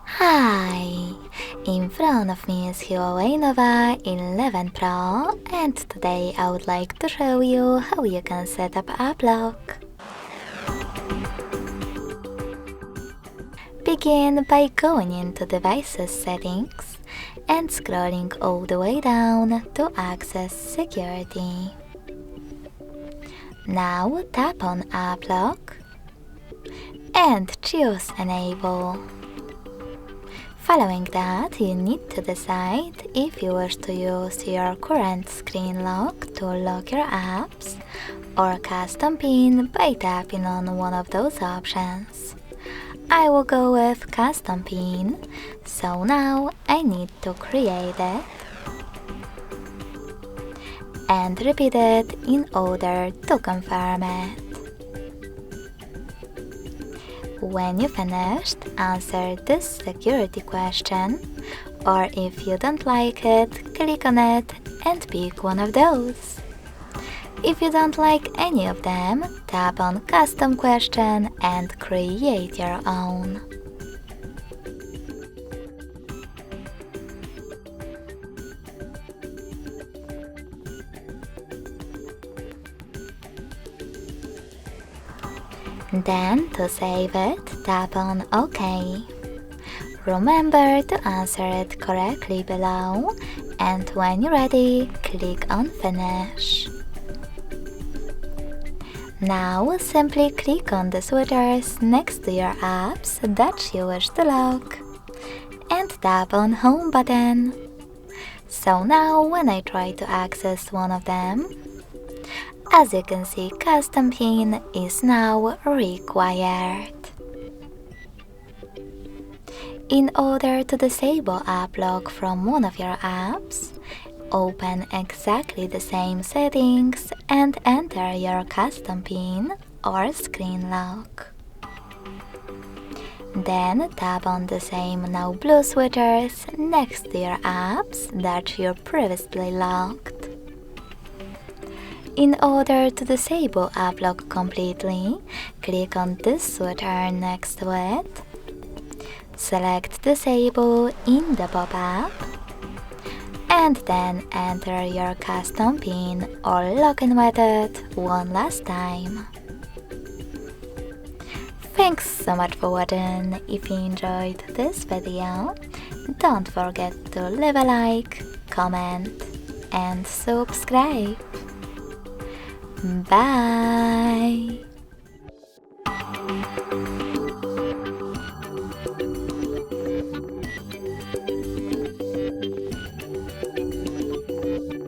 Hi! In front of me is Huawei Nova 11 Pro, and today I would like to show you how you can set up app lock. Begin by going into Devices Settings and scrolling all the way down to access Security. Now tap on App Lock and choose Enable. Following that, you need to decide if you wish to use your current screen lock to lock your apps or custom PIN by tapping on one of those options. I will go with custom PIN, so now I need to create it and repeat it in order to confirm it. When you finished, answer this security question, or if you don't like it, click on it and pick one of those. If you don't like any of them, tap on Custom Question and create your own. Then, to save it, tap on OK. Remember to answer it correctly below, and when you're ready, click on Finish. Now, simply click on the switchers next to your apps that you wish to lock, and tap on Home button. So now, when I try to access one of them, as you can see, custom PIN is now required. In order to disable app lock from one of your apps, open exactly the same settings and enter your custom PIN or screen lock. Then tap on the same now blue switchers next to your apps that you previously locked. In order to disable app lock completely, click on this switcher next to it, select Disable in the pop-up, and then enter your custom PIN or login method one last time. Thanks so much for watching. If you enjoyed this video, don't forget to leave a like, comment, and subscribe. Bye!